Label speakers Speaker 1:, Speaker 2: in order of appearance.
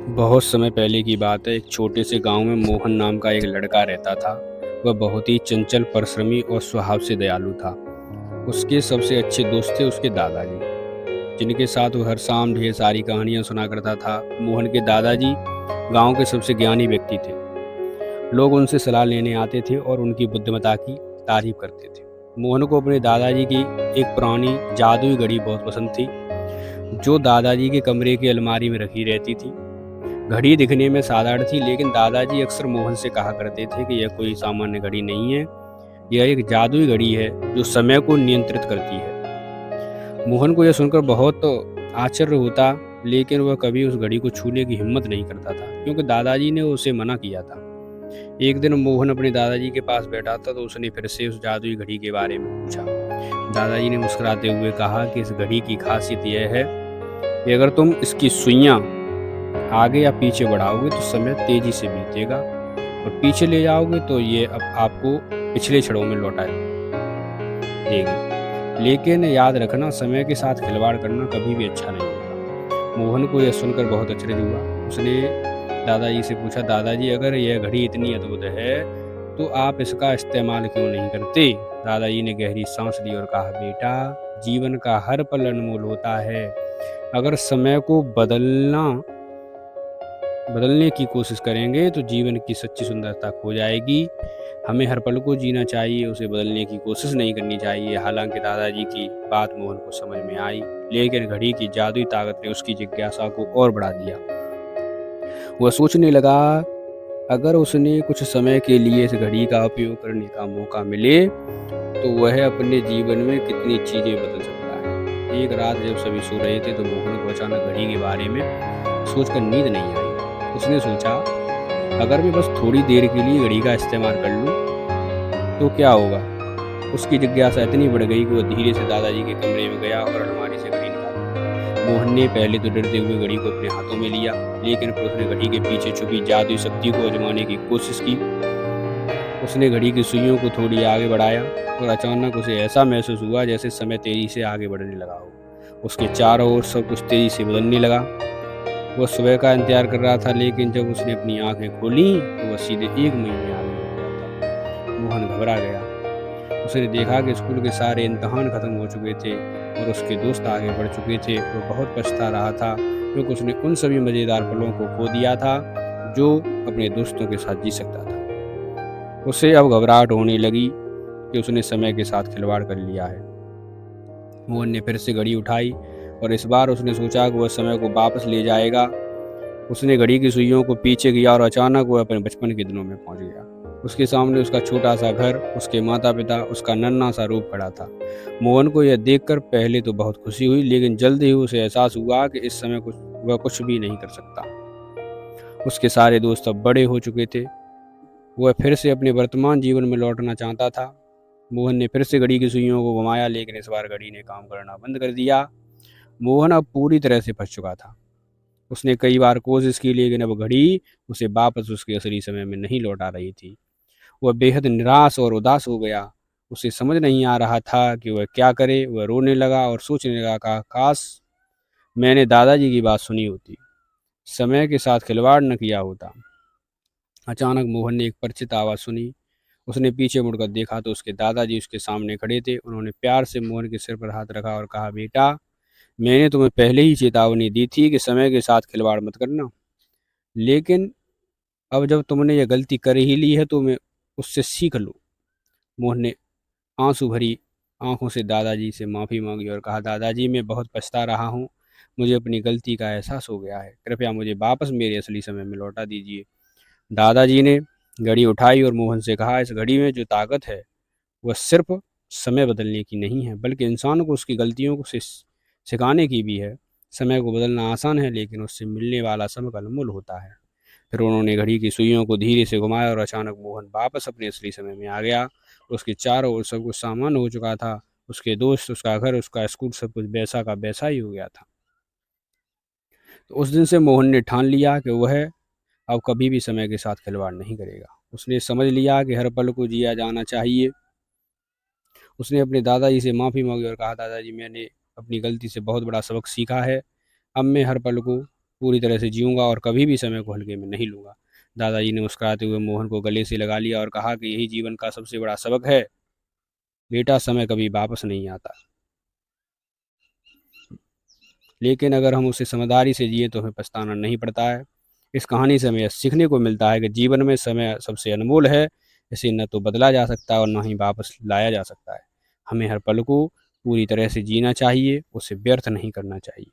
Speaker 1: बहुत समय पहले की बात है। एक छोटे से गांव में मोहन नाम का एक लड़का रहता था। वह बहुत ही चंचल, परिश्रमी और स्वभाव से दयालु था। उसके सबसे अच्छे दोस्त थे उसके दादाजी, जिनके साथ वो हर शाम ढेर सारी कहानियां सुना करता था। मोहन के दादाजी गांव के सबसे ज्ञानी व्यक्ति थे। लोग उनसे सलाह लेने आते थे और उनकी बुद्धिमत्ता की तारीफ करते थे। मोहन को अपने दादाजी की एक पुरानी जादुई घड़ी बहुत पसंद थी, जो दादाजी के कमरे की अलमारी में रखी रहती थी। घड़ी दिखने में साधारण थी, लेकिन दादाजी अक्सर मोहन से कहा करते थे कि यह कोई सामान्य घड़ी नहीं है, यह एक जादुई घड़ी है जो समय को नियंत्रित करती है। मोहन को यह सुनकर बहुत आश्चर्य होता, लेकिन वह कभी उस घड़ी को छूने की हिम्मत नहीं करता था, क्योंकि दादाजी ने उसे मना किया था। एक दिन मोहन अपने दादाजी के पास बैठा था, तो उसने फिर से उस जादुई घड़ी के बारे में पूछा। दादाजी ने मुस्कुराते हुए कहा कि इस घड़ी की खासियत यह है कि अगर तुम इसकी सुइयां आगे या पीछे बढ़ाओगे तो समय तेजी से बीतेगा, और पीछे ले जाओगे तो ये अब आपको पिछले क्षणों में लौटा देगी। लेकिन याद रखना, समय के साथ खिलवाड़ करना कभी भी अच्छा नहीं होता। मोहन को यह सुनकर बहुत आश्चर्य हुआ। उसने दादाजी से पूछा, दादाजी अगर यह घड़ी इतनी अद्भुत है तो आप इसका इस्तेमाल क्यों नहीं करते? दादाजी ने गहरी सांस ली और कहा, बेटा, जीवन का हर पल अनमोल होता है। अगर समय को बदलने की कोशिश करेंगे तो जीवन की सच्ची सुंदरता खो जाएगी। हमें हर पल को जीना चाहिए, उसे बदलने की कोशिश नहीं करनी चाहिए। हालांकि दादाजी की बात मोहन को समझ में आई, लेकिन घड़ी की जादुई ताकत ने उसकी जिज्ञासा को और बढ़ा दिया। वह सोचने लगा, अगर उसने कुछ समय के लिए इस घड़ी का उपयोग करने का मौका मिले तो वह अपने जीवन में कितनी चीजें बदल सकता है। एक रात जब सभी सो रहे थे तो मोहन को अचानक घड़ी के बारे में सोचकर नींद नहीं आई। उसने सोचा, अगर मैं बस थोड़ी देर के लिए घड़ी का इस्तेमाल कर लूं तो क्या होगा। उसकी जिज्ञासा इतनी बढ़ गई कि वह धीरे से दादाजी के कमरे में गया और अलमारी से घड़ी निकाली। मोहन ने पहले तो डरते हुए घड़ी को अपने हाथों में लिया, लेकिन फिर उसने घड़ी के पीछे छुपी जादुई शक्ति को आजमाने की कोशिश की। उसने घड़ी की सुइयों को थोड़ी आगे बढ़ाया और अचानक उसे ऐसा महसूस हुआ जैसे समय तेजी से आगे बढ़ने लगा हो। उसके चारों ओर सब कुछ तेजी से बदलने लगा। वह सुबह का इंतजार कर रहा था, लेकिन जब उसने अपनी आंखें खोली तो वह सीधे 1 महीने आगे हो गया था। मोहन घबरा गया। उसने देखा कि स्कूल के सारे इम्तिहान खत्म हो चुके थे और उसके दोस्त आगे बढ़ चुके थे। वह बहुत पछता रहा था, क्योंकि उसने उन सभी मज़ेदार पलों को खो दिया था जो अपने दोस्तों के साथ जी सकता था। उसे अब घबराहट होने लगी कि उसने समय के साथ खिलवाड़ कर लिया है। मोहन ने फिर से घड़ी उठाई और इस बार उसने सोचा कि वह समय को वापस ले जाएगा। उसने घड़ी की सुइयों को पीछे किया और अचानक वह अपने बचपन के दिनों में पहुंच गया। उसके सामने उसका छोटा सा घर, उसके माता पिता, उसका नन्हा सा रूप खड़ा था। मोहन को यह देखकर पहले तो बहुत खुशी हुई, लेकिन जल्द ही उसे एहसास हुआ कि इस समय वह कुछ भी नहीं कर सकता। उसके सारे दोस्त अब बड़े हो चुके थे। वह फिर से अपने वर्तमान जीवन में लौटना चाहता था। मोहन ने फिर से घड़ी की सुइयों को घुमाया, लेकिन इस बार घड़ी ने काम करना बंद कर दिया। मोहन अब पूरी तरह से फंस चुका था। उसने कई बार कोशिश की, लेकिन अब घड़ी उसे वापस उसके असली समय में नहीं लौटा रही थी। वह बेहद निराश और उदास हो गया। उसे समझ नहीं आ रहा था कि वह क्या करे। वह रोने लगा और सोचने लगा, काश मैंने दादाजी की बात सुनी होती, समय के साथ खिलवाड़ न किया होता। अचानक मोहन ने एक परिचित आवाज़ सुनी। उसने पीछे मुड़कर देखा तो उसके दादाजी उसके सामने खड़े थे। उन्होंने प्यार से मोहन के सिर पर हाथ रखा और कहा, बेटा, मैंने तुम्हें पहले ही चेतावनी दी थी कि समय के साथ खिलवाड़ मत करना, लेकिन अब जब तुमने यह गलती कर ही ली है तो मैं उससे सीख लो। मोहन ने आंसू भरी आंखों से दादाजी से माफ़ी मांगी और कहा, दादाजी, मैं बहुत पछता रहा हूँ। मुझे अपनी गलती का एहसास हो गया है। कृपया मुझे वापस मेरे असली समय में लौटा दीजिए। दादाजी ने घड़ी उठाई और मोहन से कहा, इस घड़ी में जो ताकत है वह सिर्फ समय बदलने की नहीं है, बल्कि इंसान को उसकी गलतियों को सिखाने की भी है। समय को बदलना आसान है, लेकिन उससे मिलने वाला समय अनमोल होता है। फिर उन्होंने घड़ी की सुइयों को धीरे से घुमाया और अचानक मोहन वापस अपने असली समय में आ गया। उसके चारों ओर सब कुछ सामान्य हो चुका था। उसके दोस्त, उसका घर, उसका स्कूल, सब कुछ वैसा का वैसा ही हो गया था। तो उस दिन से मोहन ने ठान लिया कि वह अब कभी भी समय के साथ खिलवाड़ नहीं करेगा। उसने समझ लिया कि हर पल को जिया जाना चाहिए। उसने अपने दादाजी से माफ़ी मांगी और कहा, दादाजी, मैंने अपनी गलती से बहुत बड़ा सबक सीखा है। अब मैं हर पल को पूरी तरह से जीऊँगा और कभी भी समय को हल्के में नहीं लूँगा। दादाजी ने मुस्कुराते हुए मोहन को गले से लगा लिया और कहा कि यही जीवन का सबसे बड़ा सबक है, बेटा समय कभी वापस नहीं आता। लेकिन अगर हम उसे समझदारी से जिए तो हमें पछताना नहीं पड़ता है। इस कहानी से हमें यह सीखने को मिलता है कि जीवन में समय सबसे अनमोल है, इसे न तो बदला जा सकता और न ही वापस लाया जा सकता है। हमें हर पल को पूरी तरह से जीना चाहिए, उसे व्यर्थ नहीं करना चाहिए।